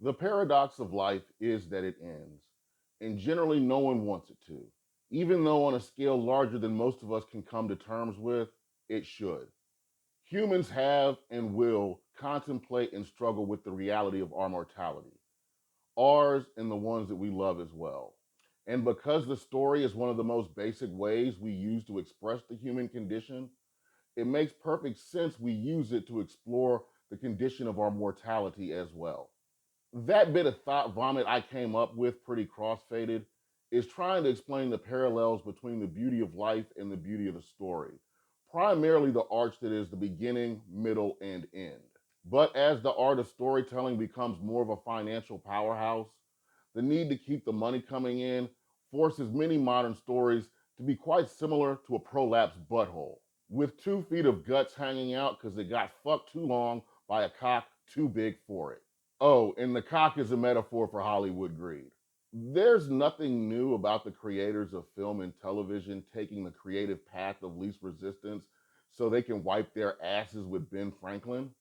The paradox of life is that it ends, and generally no one wants it to. Even though on a scale larger than most of us can come to terms with, it should. Humans have and will contemplate and struggle with the reality of our mortality, ours and the ones that we love as well. And because the story is one of the most basic ways we use to express the human condition, it makes perfect sense we use it to explore the condition of our mortality as well. That bit of thought vomit I came up with, pretty crossfaded, is trying to explain the parallels between the beauty of life and the beauty of the story, primarily the arch that is the beginning, middle, and end. But as the art of storytelling becomes more of a financial powerhouse, the need to keep the money coming in forces many modern stories to be quite similar to a prolapsed butthole, with 2 feet of guts hanging out because it got fucked too long by a cock too big for it. Oh, and the cock is a metaphor for Hollywood greed. There's nothing new about the creators of film and television taking the creative path of least resistance so they can wipe their asses with Ben Franklin.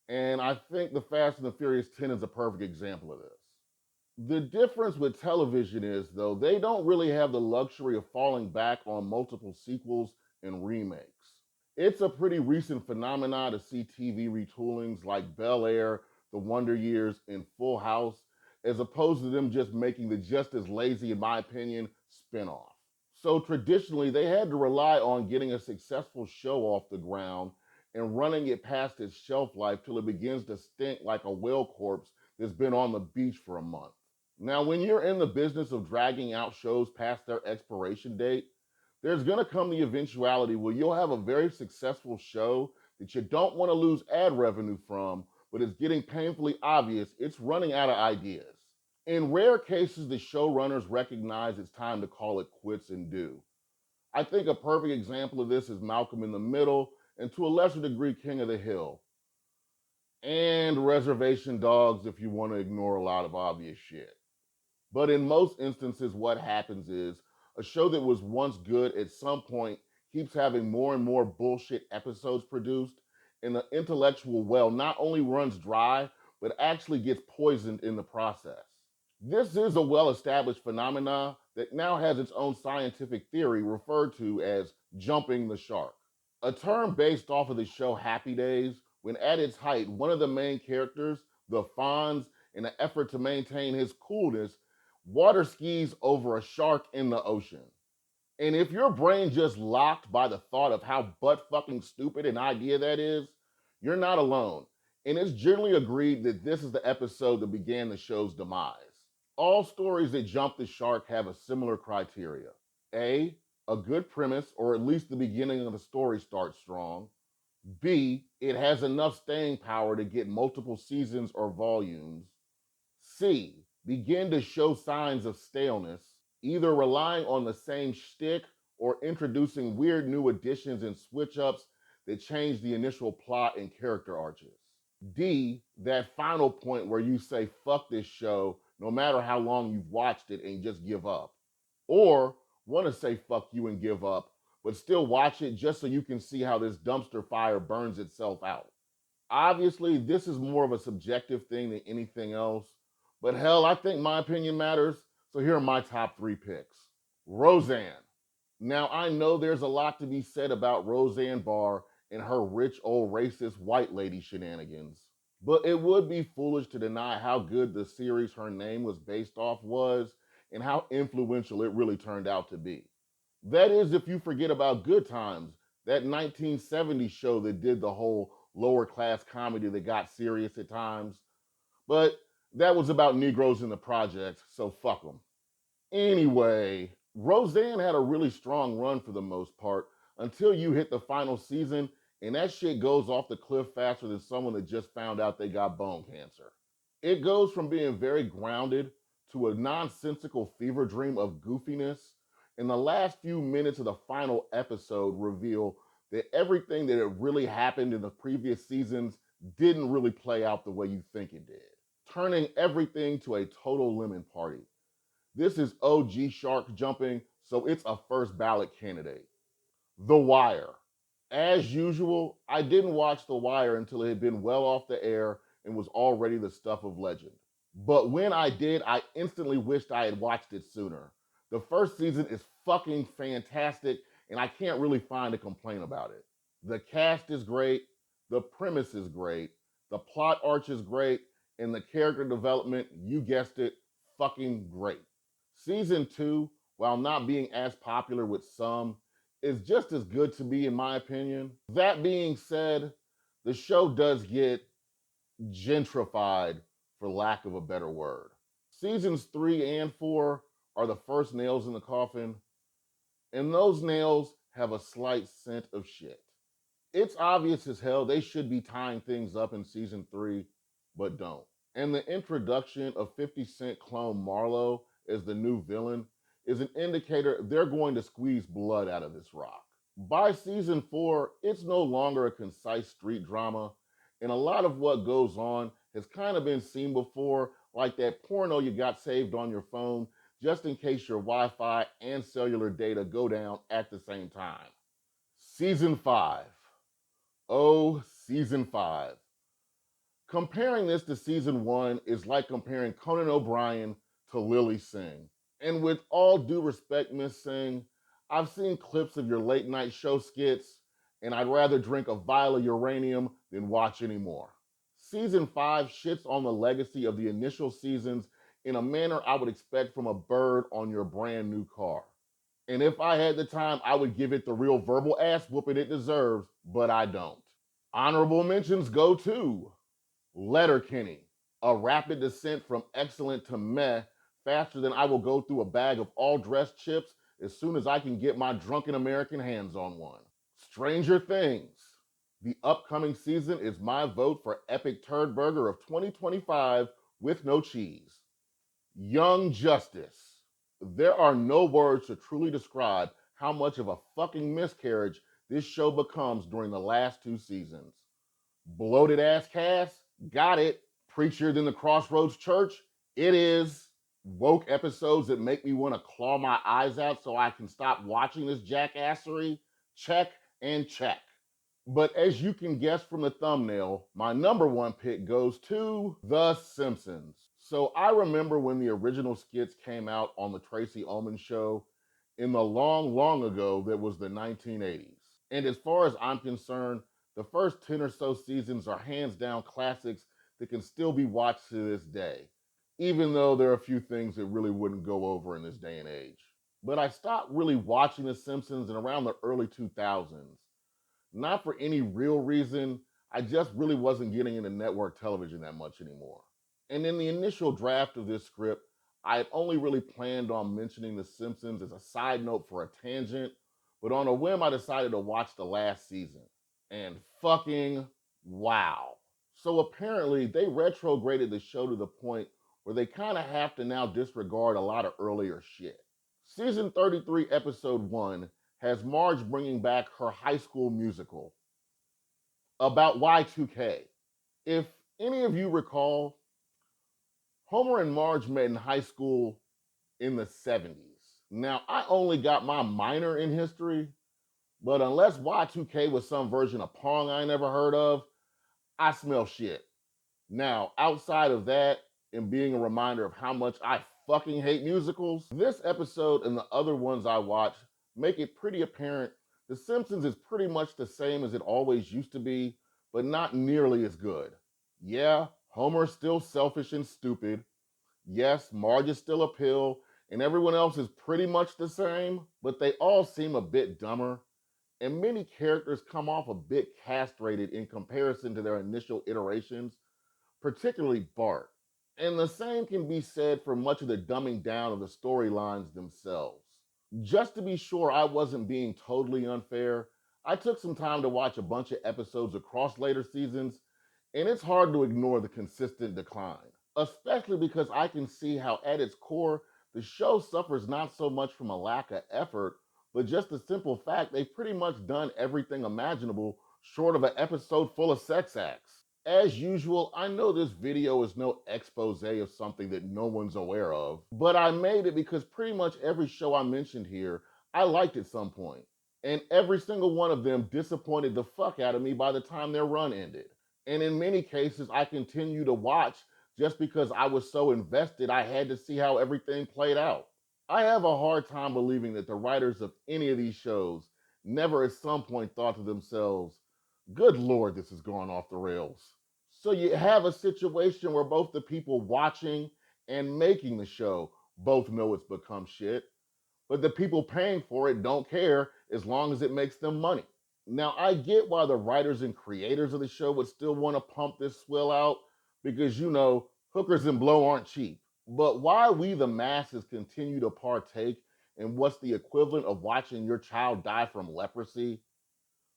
And I think the Fast and the Furious 10 is a perfect example of this. The difference with television is, though, they don't really have the luxury of falling back on multiple sequels and remakes. It's a pretty recent phenomenon to see TV retoolings like Bel Air, The Wonder Years, and Full House, as opposed to them just making the just as lazy, in my opinion, spinoff. So traditionally, they had to rely on getting a successful show off the ground and running it past its shelf life till it begins to stink like a whale corpse that's been on the beach for a month. Now, when you're in the business of dragging out shows past their expiration date, there's going to come the eventuality where you'll have a very successful show that you don't want to lose ad revenue from, but it's getting painfully obvious it's running out of ideas. In rare cases, the showrunners recognize it's time to call it quits and do. I think a perfect example of this is Malcolm in the Middle, and to a lesser degree, King of the Hill, and Reservation Dogs if you want to ignore a lot of obvious shit. But in most instances, what happens is a show that was once good at some point keeps having more and more bullshit episodes produced, and the intellectual well not only runs dry, but actually gets poisoned in the process. This is a well established phenomenon that now has its own scientific theory referred to as jumping the shark, a term based off of the show Happy Days, when at its height, one of the main characters, the Fonz, in an effort to maintain his coolness, water skis over a shark in the ocean. And if your brain just locked by the thought of how butt fucking stupid an idea that is, you're not alone. And it's generally agreed that this is the episode that began the show's demise. All stories that jump the shark have a similar criteria. A, a good premise, or at least the beginning of the story starts strong. B, it has enough staying power to get multiple seasons or volumes. C, begin to show signs of staleness, either relying on the same shtick or introducing weird new additions and switch ups that change the initial plot and character arches. D, that final point where you say, fuck this show, no matter how long you've watched it, and just give up. Or want to say, fuck you and give up, but still watch it just so you can see how this dumpster fire burns itself out. Obviously, this is more of a subjective thing than anything else, but hell, I think my opinion matters, so here are my top 3 picks. Roseanne. Now, I know there's a lot to be said about Roseanne Barr and her rich old racist white lady shenanigans, but it would be foolish to deny how good the series her name was based off was and how influential it really turned out to be. That is, if you forget about Good Times, that 1970s show that did the whole lower class comedy that got serious at times. But that was about Negroes in the projects, so fuck them. Anyway, Roseanne had a really strong run for the most part until you hit the final season, and that shit goes off the cliff faster than someone that just found out they got bone cancer. It goes from being very grounded to a nonsensical fever dream of goofiness, and the last few minutes of the final episode reveal that everything that had really happened in the previous seasons didn't really play out the way you think it did, turning everything to a total lemon party. This is OG shark jumping, so it's a first ballot candidate. The Wire. As usual, I didn't watch The Wire until it had been well off the air and was already the stuff of legend. But when I did, I instantly wished I had watched it sooner. The first season is fucking fantastic, and I can't really find a complaint about it. The cast is great, the premise is great, the plot arch is great, and the character development, you guessed it, fucking great. Season 2, while not being as popular with some, is just as good to me in my opinion. That being said, the show does get gentrified, for lack of a better word. Seasons 3 and 4 are the first nails in the coffin, and those nails have a slight scent of shit. It's obvious as hell they should be tying things up in season 3, but don't. And the introduction of 50 Cent clone Marlo as the new villain is an indicator they're going to squeeze blood out of this rock. By season 4, it's no longer a concise street drama, and a lot of what goes on has kind of been seen before, like that porno you got saved on your phone just in case your Wi Fi and cellular data go down at the same time. Season 5. Oh, season 5. Comparing this to season 1 is like comparing Conan O'Brien to Lily Singh. And with all due respect, Miss Singh, I've seen clips of your late night show skits, and I'd rather drink a vial of uranium than watch anymore. Season 5 shits on the legacy of the initial seasons in a manner I would expect from a bird on your brand new car. And if I had the time, I would give it the real verbal ass whooping it deserves, but I don't. Honorable mentions go to Letterkenny, a rapid descent from excellent to meh faster than I will go through a bag of all dressed chips as soon as I can get my drunken American hands on one. Stranger Things. The upcoming season is my vote for Epic Turd Burger of 2025 with no cheese. Young Justice. There are no words to truly describe how much of a fucking miscarriage this show becomes during the last 2 seasons. Bloated ass cast? Got it. Preacher than the Crossroads Church? It is. Woke episodes that make me want to claw my eyes out so I can stop watching this jackassery? Check and check. But as you can guess from the thumbnail, my number one pick goes to The Simpsons. So I remember when the original skits came out on the Tracy Ullman show in the long, long ago that was the 1980s. And as far as I'm concerned, the first 10 or so seasons are hands down classics that can still be watched to this day, even though there are a few things that really wouldn't go over in this day and age. But I stopped really watching The Simpsons in around the early 2000s. Not for any real reason, I just really wasn't getting into network television that much anymore. And in the initial draft of this script, I had only really planned on mentioning The Simpsons as a side note for a tangent, but on a whim, I decided to watch the last season. And fucking wow. So apparently, they retrograded the show to the point where they kind of have to now disregard a lot of earlier shit. Season 33, Episode 1 has Marge bringing back her high school musical about Y2K. If any of you recall, Homer and Marge met in high school in the 70s. Now, I only got my minor in history, but unless Y2K was some version of Pong I never heard of, I smell shit. Now, outside of that, and being a reminder of how much I fucking hate musicals, this episode and the other ones I watched make it pretty apparent The Simpsons is pretty much the same as it always used to be, but not nearly as good. Yeah, Homer's still selfish and stupid. Yes, Marge is still a pill, and everyone else is pretty much the same, but they all seem a bit dumber, and many characters come off a bit castrated in comparison to their initial iterations, particularly Bart. And the same can be said for much of the dumbing down of the storylines themselves. Just to be sure I wasn't being totally unfair, I took some time to watch a bunch of episodes across later seasons, and it's hard to ignore the consistent decline. Especially because I can see how at its core, the show suffers not so much from a lack of effort, but just the simple fact they've pretty much done everything imaginable short of an episode full of sex acts. As usual, I know this video is no expose of something that no one's aware of, but I made it because pretty much every show I mentioned here, I liked at some point. And every single one of them disappointed the fuck out of me by the time their run ended. And in many cases, I continue to watch just because I was so invested I had to see how everything played out. I have a hard time believing that the writers of any of these shows never at some point thought to themselves, good Lord, this is going off the rails. So you have a situation where both the people watching and making the show both know it's become shit, but the people paying for it don't care as long as it makes them money. Now, I get why the writers and creators of the show would still want to pump this swill out because, hookers and blow aren't cheap. But why we, the masses, continue to partake in what's the equivalent of watching your child die from leprosy,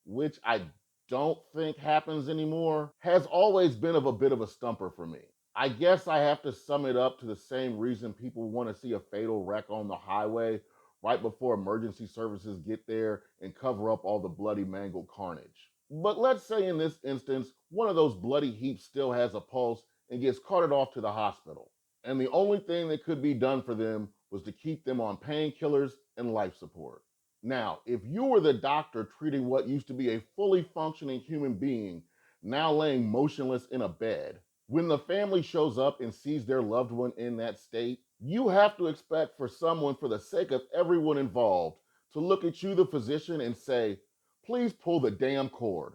which I don't think happens anymore, has always been of a bit of a stumper for me. I guess I have to sum it up to the same reason people want to see a fatal wreck on the highway right before emergency services get there and cover up all the bloody mangled carnage. But let's say in this instance, one of those bloody heaps still has a pulse and gets carted off to the hospital. And the only thing that could be done for them was to keep them on painkillers and life support. Now, if you were the doctor treating what used to be a fully functioning human being, now laying motionless in a bed, when the family shows up and sees their loved one in that state, you have to expect for someone, for the sake of everyone involved, to look at you, the physician, and say, please pull the damn cord.